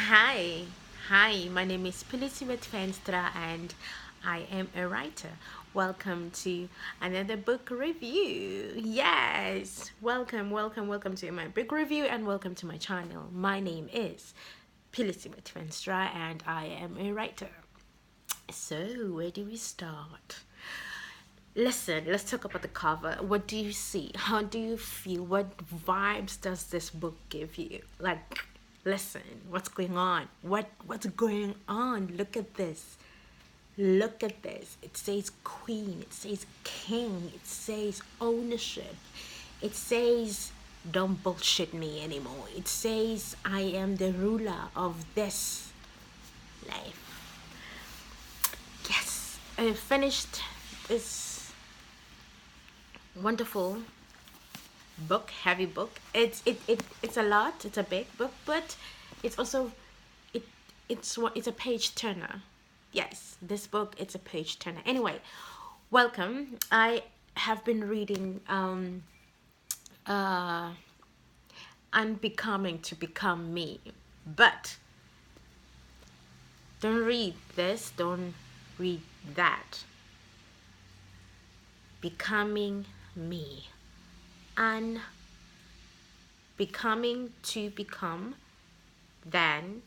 Hi, hi, my name is Pelissima Tvenstra and I am a writer. Welcome to another book review. Yes, welcome to my book review and welcome to my channel. My name is Pelissima Tvenstra and I am a writer. So, where do we start? Listen, let's talk about the cover. What do you see? How do you feel? What vibes does this book give you? Like, listen, what's going on? What's going on? Look at this. Look at this. It says queen, it says king, it says ownership. It says don't bullshit me anymore. It says I am the ruler of this life. Yes, I finished this wonderful book, heavy book. It's a lot. It's a big book, but it's also it it's a page turner. Yes, this book, it's a page turner. Anyway, welcome. I have been reading uh Unbecoming to Become Me, but don't read this. Don't read that. Becoming Me. Unbecoming to become, then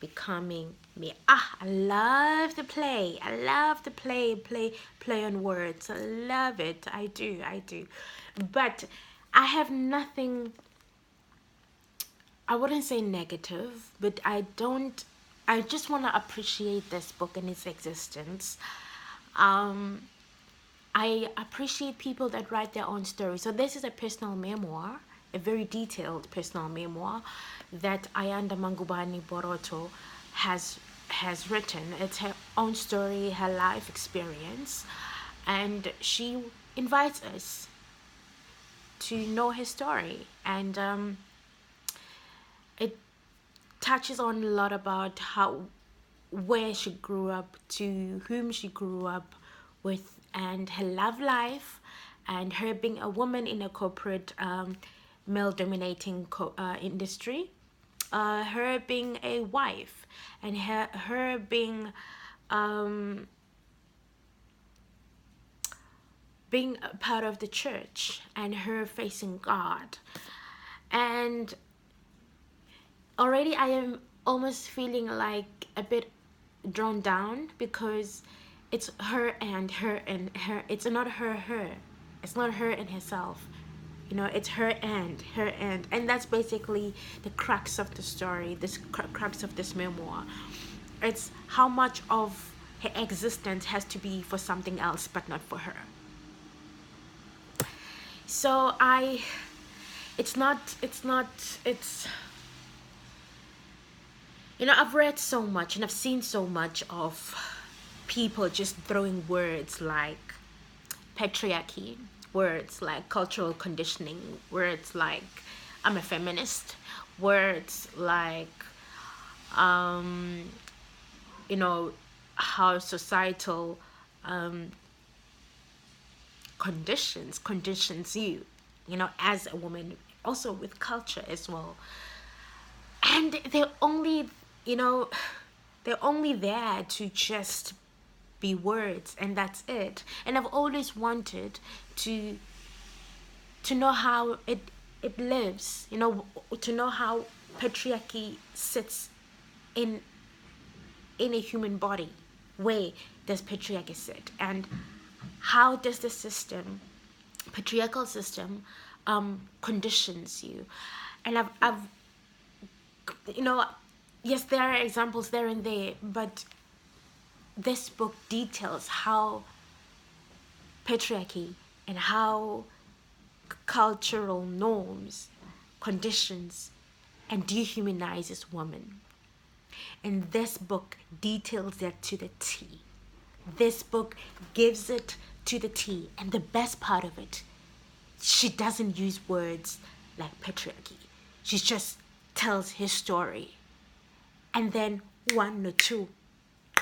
becoming me. I love the play. I love the play on words. I love it. I do. But I have nothing, I wouldn't say negative, but I just want to appreciate this book and its existence. Um, I appreciate people that write their own story. So this is a personal memoir, a very detailed personal memoir that Ayanda Mangubane Borotho has has written. It's her own story, her life experience, and she invites us to know her story. And it touches on a lot about how, where she grew up, to whom she grew up with, and her love life, and her being a woman in a corporate male dominating industry, her being a wife, and her being a part of the church, and her facing God. And already I am almost feeling like a bit drawn down, because it's her and her and her. It's not her. It's not her and herself. It's and that's basically the crux of the story, this crux of this memoir. It's how much of her existence has to be for something else but not for her. So it's I've read so much and I've seen so much of people just throwing words like patriarchy, words like cultural conditioning, words like I'm a feminist, words like um, you know how societal conditions you, as a woman, also with culture as well. And you know they're only there to just be words, and that's it. And I've always wanted to know how it lives, to know how patriarchy sits in a human body. Where does patriarchy sit, and how does the system, patriarchal system, conditions you? And I've yes, there are examples there and there, but this book details how patriarchy and how cultural norms conditions and dehumanizes women. And this book details that to the T. This book gives it to the T. And the best part of it, she doesn't use words like patriarchy. She just tells his story. And then one or two,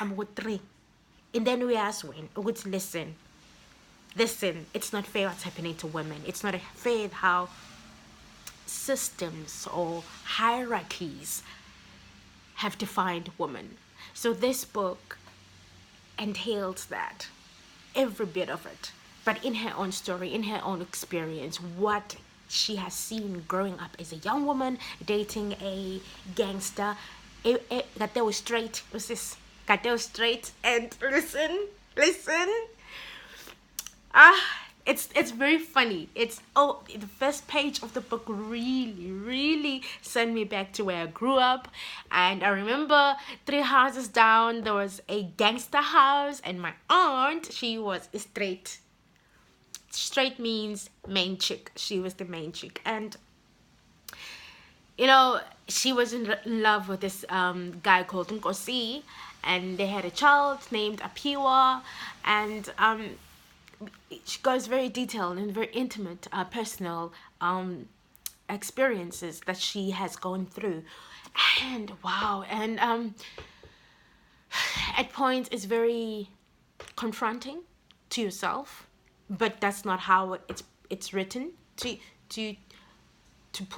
or three. And then we ask when, listen, it's not fair what's happening to women. It's not fair how systems or hierarchies have defined women. So this book entails that, every bit of it, but in her own story, in her own experience, what she has seen growing up as a young woman dating a gangster. That they were straight. Was this? Got they were straight. And listen. It's very funny. The first page of the book really sent me back to where I grew up. And I remember 3 houses down there was a gangster house, and my aunt, she was straight. Straight means main chick. She was the main chick. And she was in love with this guy called Nkosi, and they had a child named Apiwa. And she goes very detailed and very intimate, personal experiences that she has gone through. And wow, and at points it's very confronting to yourself, but that's not how it's written.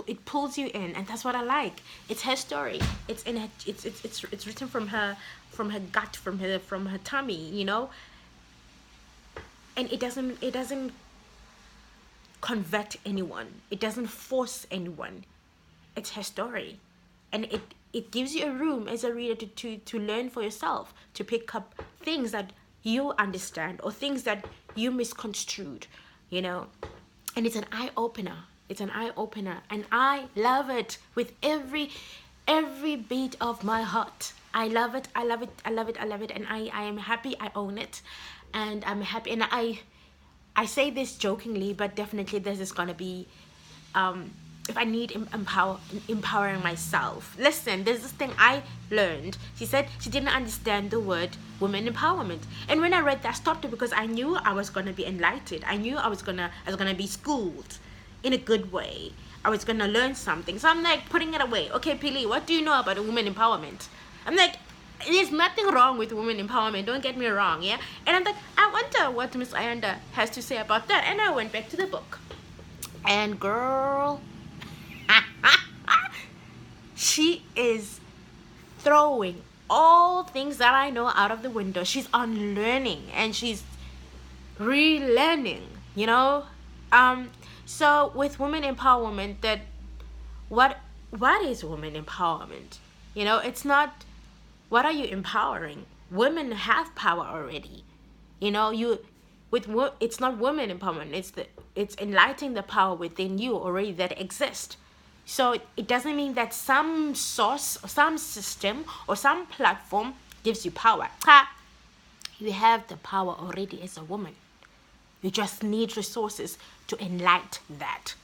It pulls you in, and that's what I like. It's her story. It's in her. It's written from her gut, from her tummy, and it doesn't convert anyone. It doesn't force anyone. It's her story, and it gives you a room as a reader to learn for yourself, to pick up things that you understand or things that you misconstrued, and it's an eye opener. It's an eye opener, and I love it with every beat of my heart. I love it, and I am happy I own it, and I'm happy, and I say this jokingly, but definitely this is gonna be, if I need empowering myself. Listen, there's this thing I learned. She said she didn't understand the word women empowerment, and when I read that, I stopped it, because I knew I was gonna be enlightened. I knew I was gonna be schooled in a good way. I was gonna learn something. So I'm like putting it away. Okay, Pili, what do you know about women empowerment? I'm like, there's nothing wrong with women empowerment, don't get me wrong, yeah? And I'm like, I wonder what Miss Ayanda has to say about that. And I went back to the book. And girl, she is throwing all things that I know out of the window. She's unlearning and she's relearning, So with women empowerment, that what is women empowerment? It's not what are you empowering. Women have power already. It's not women empowerment. It's enlightening the power within you already that exists. So it doesn't mean that some source or some system or some platform gives you power. You have the power already as a woman. You just need resources to enlighten that.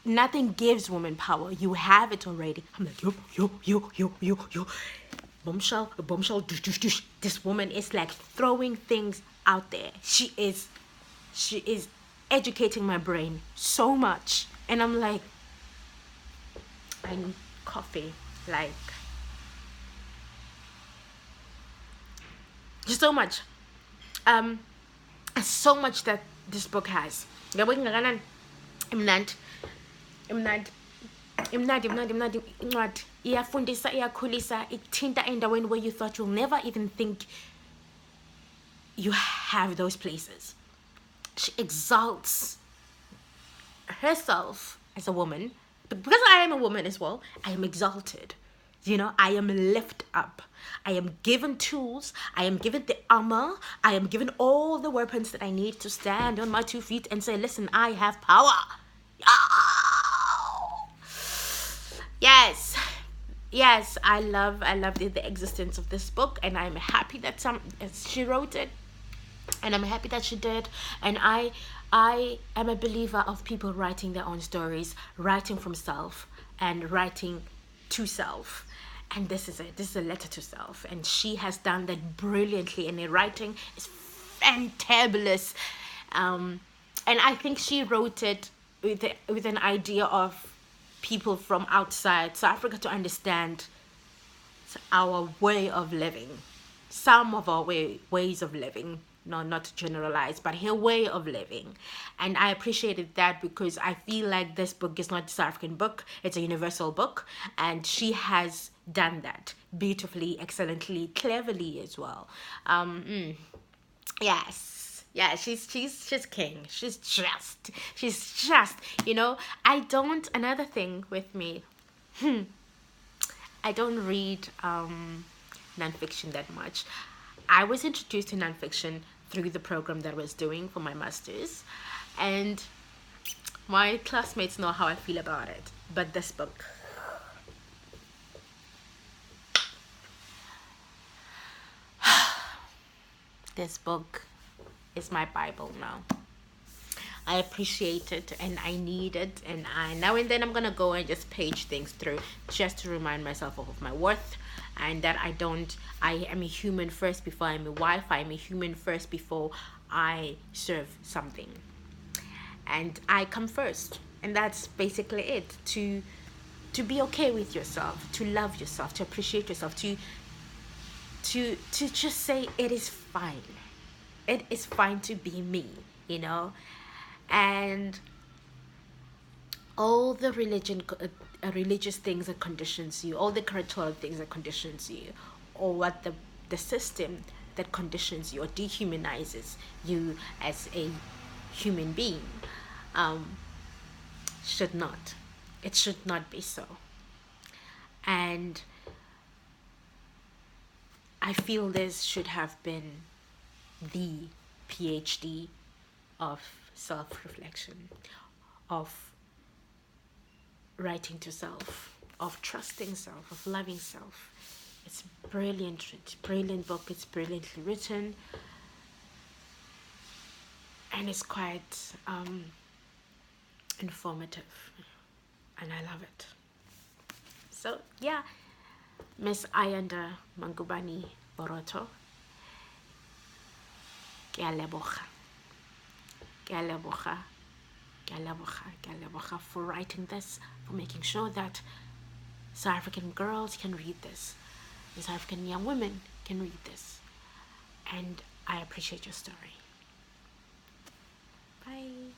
Nothing gives women power. You have it already. I'm like, yo. Bombshell, dush. This woman is like throwing things out there. She is educating my brain so much. And I'm like, I need coffee. Like, just so much. So much that this book has. Imnandi incwadi iyafundisa, iyakhulisa, ithinta endaweni where you thought you'll never even think you have those places. She exalts herself as a woman, but because I am a woman as well, I am exalted. I am lifted up. I am given tools. I am given the armor. I am given all the weapons that I need to stand on my 2 feet and say, listen, I have power. Yes, I love the existence of this book, and I'm happy that she wrote it, and I'm happy that she did. And I am a believer of people writing their own stories, writing from self and writing to self. And this is a letter to self, and she has done that brilliantly, and her writing is fantabulous. And I think she wrote it with an idea of people from outside South Africa to understand our way of living, some of our ways of living, no, not to generalize, but her way of living. And I appreciated that because I feel like this book is not a South African book, it's a universal book. And she has done that beautifully, excellently, cleverly as well. Yes. Yeah, she's king. She's just, I don't, another thing with me, I don't read nonfiction that much. I was introduced to nonfiction through the program that I was doing for my master's, and my classmates know how I feel about it. But this book is my Bible now. I appreciate it and I need it, and I now and then I'm gonna go and just page things through just to remind myself of my worth, and that I am a human first before I'm a wife. I am a human first before I serve something, and I come first, and that's basically it. To be okay with yourself, to love yourself, to appreciate yourself, to just say it is fine. It is fine to be me, you know and all the religious things that conditions you, all the cultural things that conditions you, or what the system that conditions you or dehumanizes you as a human being, um, should not. It should not be so. And I feel this should have been the PhD of self-reflection, of writing to self, of trusting self, of loving self. It's brilliant, it's a brilliant book, it's brilliantly written, and it's quite informative, and I love it. So yeah, Miss Ayanda Mangubane Borotho, ke a leboga, ke a leboga, ke a leboga, ke a leboga for writing this, for making sure that South African girls can read this, and South African young women can read this. And I appreciate your story. Bye.